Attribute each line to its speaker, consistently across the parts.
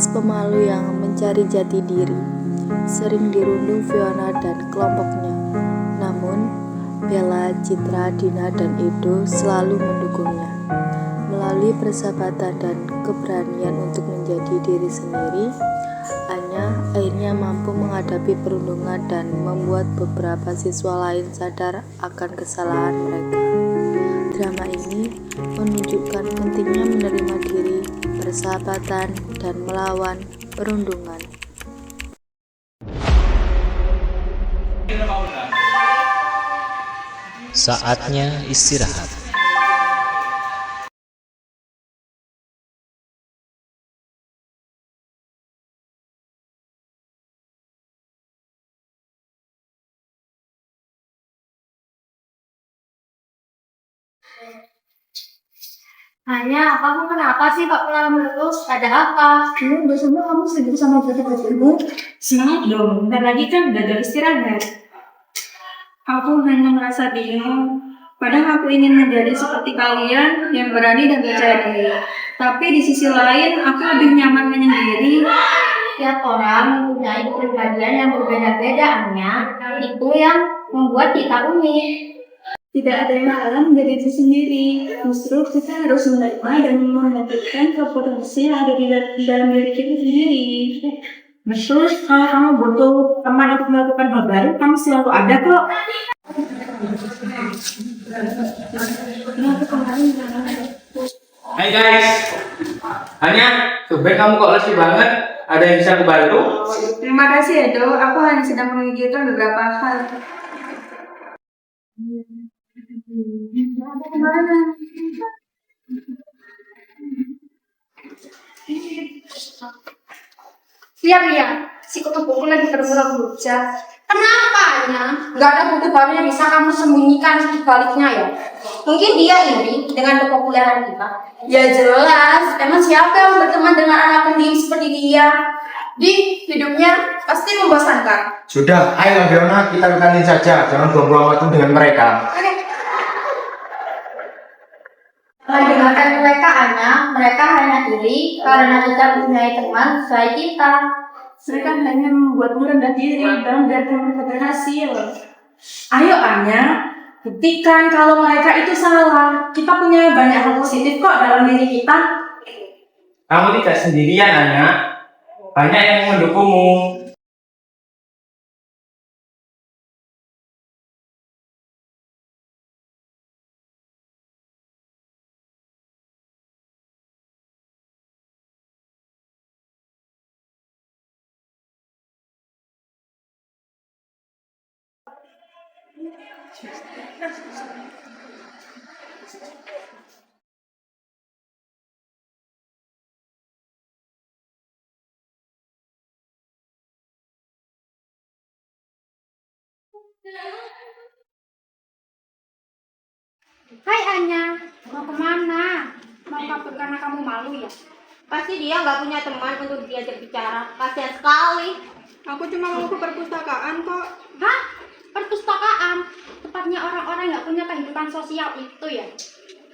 Speaker 1: pemalu yang mencari jati diri, sering dirundung Fiona dan kelompoknya. Namun, Bella, Citra, Dina, dan Edo selalu mendukungnya. Melalui persahabatan dan keberanian untuk menjadi diri sendiri, Anya akhirnya mampu menghadapi perundungan dan membuat beberapa siswa lain sadar akan kesalahan mereka. Drama ini menunjukkan pentingnya menerima diri, persahabatan, dan melawan perundungan.
Speaker 2: Saatnya istirahat.
Speaker 3: Hanya, kamu kenapa sih Pak pulang mulu? Ada apa?
Speaker 4: Biasanya kamu sibuk sama baju-bajumu.
Speaker 5: Semangat dong, bentar lagi kan udah ada istirahat. Aku hanya merasa bingung. Padahal aku ingin menjadi seperti kalian yang berani dan percaya diri. Tapi di sisi lain, aku lebih nyaman menyendiri.
Speaker 3: Tiap orang mempunyai kepribadian yang berbeda-beda, Anya. Itu yang membuat kita unik.
Speaker 5: Tidak ada yang salah menjadi diri sendiri. Justru kita harus menerima dan menghentikan potensi yang ada di dalam diri kita sendiri.
Speaker 4: Betul, kalau kamu butuh teman untuk melakukan hal baru, kamu selalu ada kok.
Speaker 6: Hai guys, Hanya, tumben kamu kok lesih banget. Ada yang bisa kubantu?
Speaker 5: Terima kasih Edo, aku hanya sedang memikirkan beberapa hal.
Speaker 3: Lihat, si kutu buku lagi terus bujang. Kenapa, Anya? Gak ada buku baru yang bisa kamu sembunyikan di baliknya ya? Mungkin dia iri dengan kepopuleran kita. Ya jelas, emang siapa yang berteman dengan anak pendiam seperti dia? Di hidupnya pasti membosankan.
Speaker 7: Sudah, ayo Fiona, kita kenalin saja. Jangan buang-buang waktu dengan mereka.
Speaker 3: Oke. Dengarkan mereka, Anya. Mereka hanya iri karena kita mempunyai teman sesuai kita.
Speaker 5: Mereka hanya membuatmu rendah diri dan biar kamu berhasil. Ayo Anya, buktikan kalau mereka itu salah. Kita punya banyak hal positif kok dalam diri kita.
Speaker 6: Kamu tidak sendirian, Anya. Banyak yang mendukungmu.
Speaker 3: Hai Anya, mau kemana? Mau kabur karena kamu malu ya? Pasti dia nggak punya teman untuk diajak bicara. Kasihan sekali.
Speaker 5: Aku cuma mau ke perpustakaan kok.
Speaker 3: Hah? Perpustakaan? Tepatnya orang-orang nggak punya kehidupan sosial itu ya?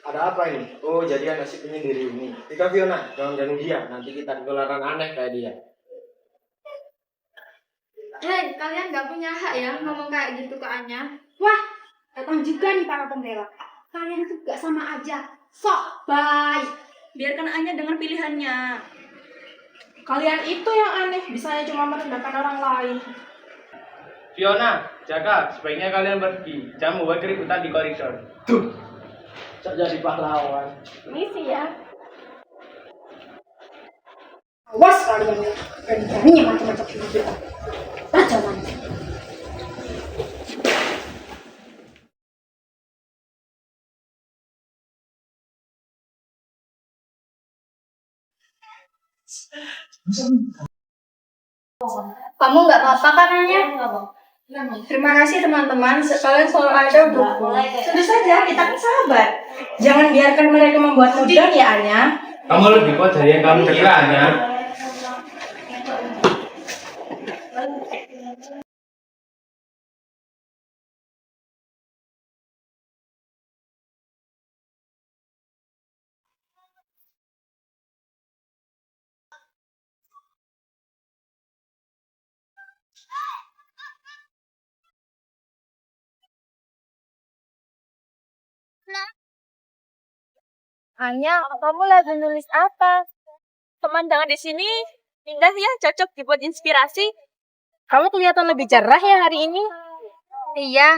Speaker 7: Ada apa ini? Oh, jadi anak si penyendiri ini. Tika Fiona, jangan ganggu dia. Nanti kita ketularan aneh kayak dia.
Speaker 3: Hei, kalian nggak punya hak ya ngomong kayak gitu ke Anya? Wah, datang juga nih para pembela. Kalian itu gak sama aja. Sok baik.
Speaker 5: Biarkan Anya dengan pilihannya.
Speaker 4: Kalian itu yang aneh, bisanya cuma merendahkan orang lain.
Speaker 6: Fiona, Jaka, sebaiknya kalian pergi. Jangan membuat keributan di koridor.
Speaker 7: Tuh, jadi pahlawan.
Speaker 3: Misi ya. Awas kalian, berani-beraninya macam-macam hidup kita. Raja manja. Kamu nggak apa-apa kan Anya?
Speaker 5: Terima kasih teman-teman, kalian selalu ada untukku. Tentu saja, kita kan sahabat. Jangan biarkan mereka membuatmu down ya Anya.
Speaker 6: Kamu lebih kuat dari yang kamu kira, Anya.
Speaker 5: Anya, kamu lagi nulis apa? Pemandangan di sini indah ya, cocok dibuat inspirasi. Kamu kelihatan lebih cerah ya hari ini. Iya,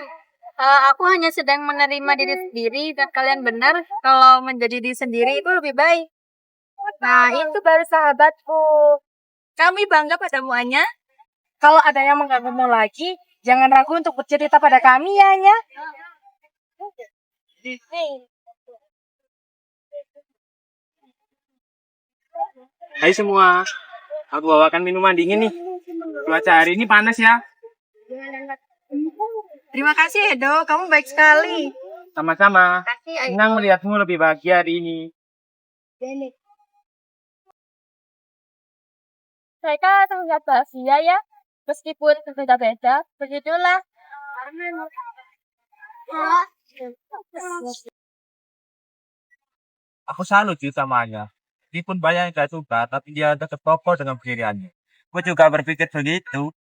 Speaker 5: aku hanya sedang menerima diri sendiri dan kalian benar kalau menjadi diri sendiri itu lebih baik. Nah, itu baru sahabatku. Kami bangga padamu, Anya. Kalau ada yang mengganggumu lagi, jangan ragu untuk bercerita pada kami ya, Anya.
Speaker 6: Hai semua, aku bawakan minuman dingin nih. Cuaca hari ini panas ya.
Speaker 5: Terima kasih, Edo. Kamu baik sekali.
Speaker 6: Sama-sama. Senang melihatmu lebih bahagia hari ini.
Speaker 5: Mereka terlihat bahagia ya, meskipun berbeda-beda. Begitulah.
Speaker 8: Aku salut sih sama Anya. Meskipun banyak yang gak suka, tapi dia tetap kokoh dengan pendiriannya. Aku juga berpikir begitu.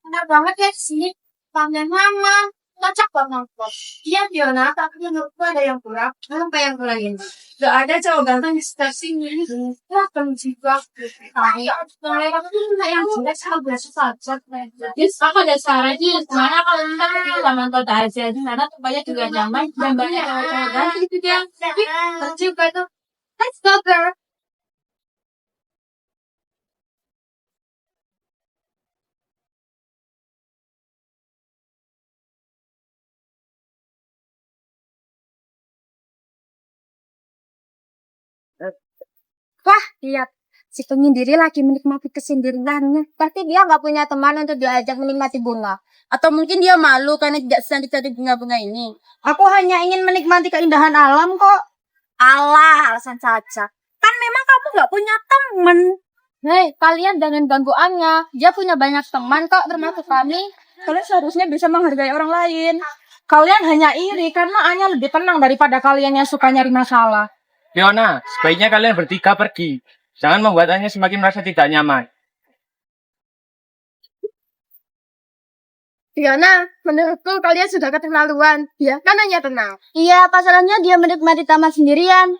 Speaker 3: Enak banget ya sih. Panggil mama. Cocok banget. Iya Fiona, tapi menurutku ada yang kurang. Apa yang kurang ini? Gak ada cowok ganteng di sekitar sini. Wah, juga. Mereka tuh yang jelek sama biasa saja. Yes, aku ada saran sih. Mana kalau kita zaman kota aja, di sana tempatnya juga nyaman dan banyak cowok ganteng itu dia. Tapi juga tuh. Let's go girl.
Speaker 5: Wah, lihat. Si penyendiri lagi menikmati kesendiriannya. Pasti dia nggak punya teman untuk diajak menikmati bunga. Atau mungkin dia malu karena tidak cantik-cantik bunga-bunga ini. Aku hanya ingin menikmati keindahan alam kok. Alah, alasan saja. Kan memang kamu nggak punya teman. Hei, kalian jangan ganggu Anya. Dia punya banyak teman kok, termasuk kami. Kalian seharusnya bisa menghargai orang lain. Kalian hanya iri karena Anya lebih tenang daripada kalian yang suka nyari masalah.
Speaker 6: Fiona, sebaiknya kalian bertiga pergi. Jangan membuatnya semakin merasa tidak nyaman.
Speaker 5: Fiona, menurutku kalian sudah keterlaluan. Ya, kan hanya tenang. Iya, pasalnya dia menikmati taman sendirian.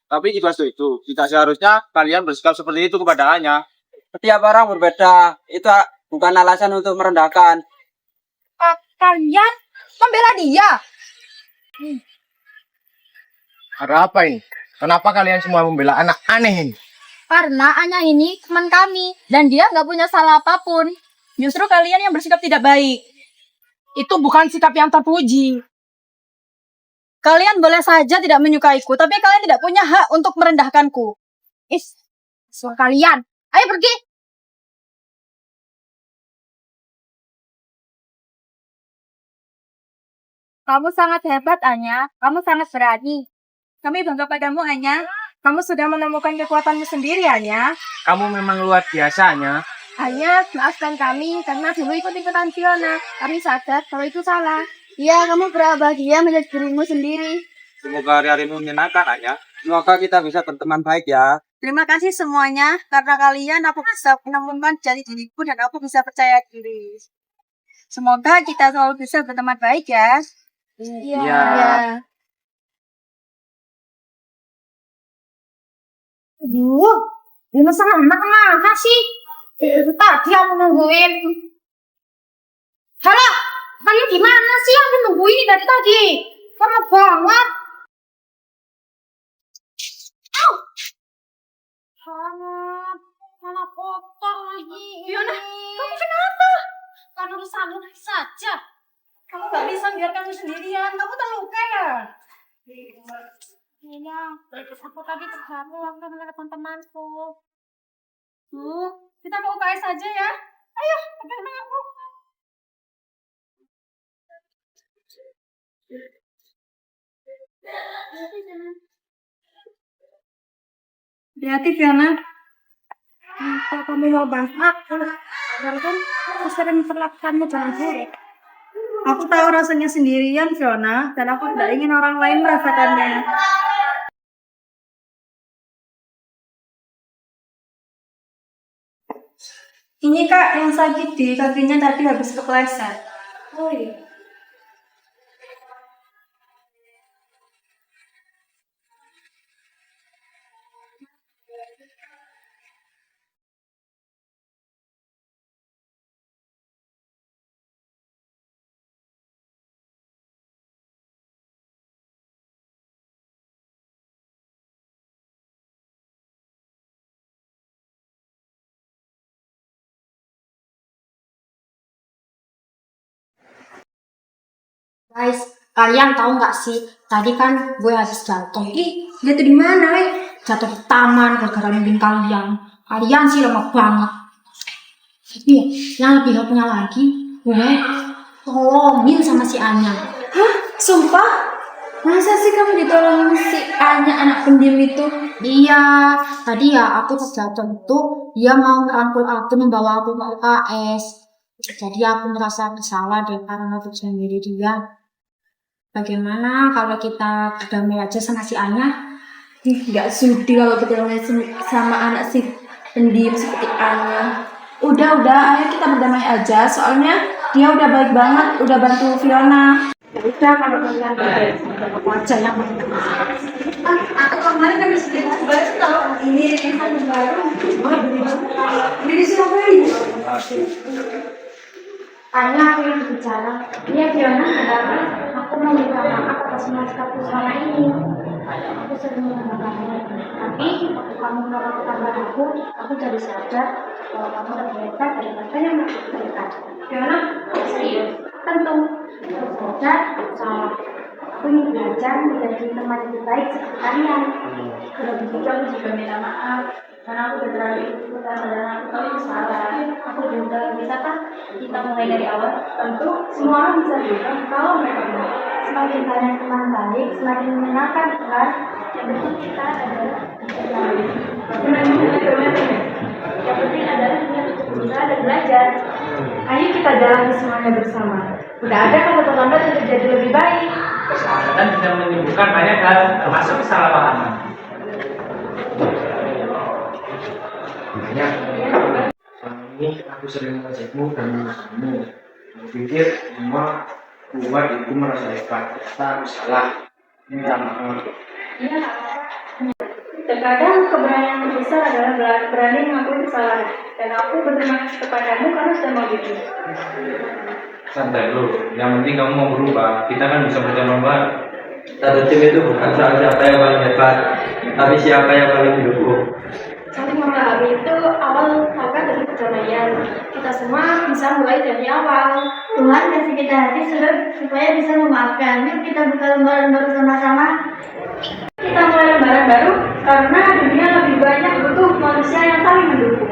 Speaker 8: Tapi jika itu, tidak seharusnya kalian bersikap seperti itu kepada Anya. Setiap orang berbeda. Itu bukan alasan untuk merendahkan.
Speaker 5: Kalian membela dia.
Speaker 6: Ada apa ini? Kenapa kalian semua membela anak aneh ini?
Speaker 5: Karena Anya ini teman kami. Dan dia nggak punya salah apapun. Justru kalian yang bersikap tidak baik.
Speaker 4: Itu bukan sikap yang terpuji.
Speaker 5: Kalian boleh saja tidak menyukaiku. Tapi kalian tidak punya hak untuk merendahkanku. Suara kalian. Ayo pergi. Kamu sangat hebat, Anya. Kamu sangat berani. Kami bangga padamu, Anya. Kamu sudah menemukan kekuatanmu sendiri, Anya.
Speaker 6: Kamu memang luar biasanya.
Speaker 5: Anya, maafkan kami karena dulu ikut-ikutan Fiona. Kami sadar kalau itu salah. Iya, kamu bahagia menjadi dirimu sendiri.
Speaker 8: Semoga hari-harimu menyenangkan, Anya. Semoga kita bisa berteman baik ya.
Speaker 5: Terima kasih semuanya. Karena kalian, aku bisa menemukan jati diriku dan aku bisa percaya diri. Semoga kita selalu bisa berteman baik ya. Iya.
Speaker 3: Aduh, ini sama anak kenapa sih? Itu tadi aku nungguin. Halo, kalian di mana sih? Aku nungguin dari tadi. Lama banget. Mana kotor lagi. Fiona, kamu kenapa? Kan urusanmu saja.
Speaker 5: Kamu gak bisa biarkan kamu sendirian. Kamu terluka ya?
Speaker 3: Iya, aku tadi terjatuh waktu melihat teman-temanku.
Speaker 5: Kita mau UKS aja ya. Ayo, pegang aku. Hati-hati, Fiona.
Speaker 3: Kalau kamu mau banget, kan aku sering memperlakukanmu dengan buruk.
Speaker 5: Aku tahu rasanya sendirian, Fiona, dan aku tidak ingin orang lain merasakannya. Ini Kak, yang sakit di kakinya tadi habis kepleset.
Speaker 3: Oh iya. Guys, kalian tahu nggak sih? Tadi kan gue habis jatuh. Ih, jatuh di mana, weh? Jatuh di taman gara-gara nungguin kalian. Kalian sih lemah banget. Tapi yang lebih lemahnya lagi, gue tolongin sama si Anya.
Speaker 5: Sumpah? Masa sih kamu ditolongin si Anya anak pendiam itu?
Speaker 3: Iya, tadi ya aku pas jatuh itu dia mau ngerangkul aku membawa aku ke UKS. Jadi aku merasa bersalah deh karena aku sendiri dia. Bagaimana kalau kita berdamai aja sama si Anya?
Speaker 5: Nggak sudi kalau kita sama anak si pendiam seperti Anya. Udah, ayo kita berdamai aja. Soalnya dia udah baik banget, udah bantu Fiona.
Speaker 3: Ya udah kalau kalian aku aja yang
Speaker 5: Aku kemarin kan bisa baru tahu ini handphone baru. Ini di Surabaya.
Speaker 3: Anya aku yang bicara. Iya Fiona, ada apa? Aku mau minta maaf atas semua sikapku selama ini. Aku sering mengabarkannya. Tapi waktu kamu melakukan aku jadi sadar bahwa kamu lebih hebat daripada yang melakukan. Fiona, serius? Tentu. Aku sadar salah. Aku ingin belajar menjadi teman yang lebih baik seperti kalian.
Speaker 5: Kalau begitu aku juga minta maaf karena aku udah terlalu ikut dan aku tahu itu salah. Aku juga bisa kan kita mulai dari awal. Tentu semua orang bisa juga kalau mereka mau.
Speaker 3: Semakin banyak teman baik, semakin menyenangkan kan? Yang penting kita adalah
Speaker 5: Yang penting adalah kita untuk berusaha dan belajar. Ayo kita jalani semuanya bersama. Udah ada kamu terlambat untuk jadi lebih baik.
Speaker 6: Kesalahan bisa menimbulkan banyak hal, termasuk kesalahpahaman.
Speaker 7: Banyak. Selama ini aku sering mengajakmu dan menyusahmu. Aku pikir semua kuat itu merasa hebat. Ternyata aku salah. Minta maaf.
Speaker 5: Terkadang keberanian terbesar adalah berani mengakui kesalahan. Dan aku berterima kasih kepadamu karena sudah mau jujur.
Speaker 6: Santai dulu, yang penting kamu mau berubah. Kita kan bisa berjalan bareng.
Speaker 8: Satu tim itu bukan soal siapa yang paling hebat, tapi siapa yang paling didukung.
Speaker 3: saling memahami itu awal maka dari perdamaian. Kita semua bisa mulai dari awal. Tuhan kasih kita hati supaya bisa memaafkan. Yuk kita buka lembaran baru sama-sama.
Speaker 5: Kita mulai lembaran baru karena dunia lebih banyak butuh manusia yang saling mendukung.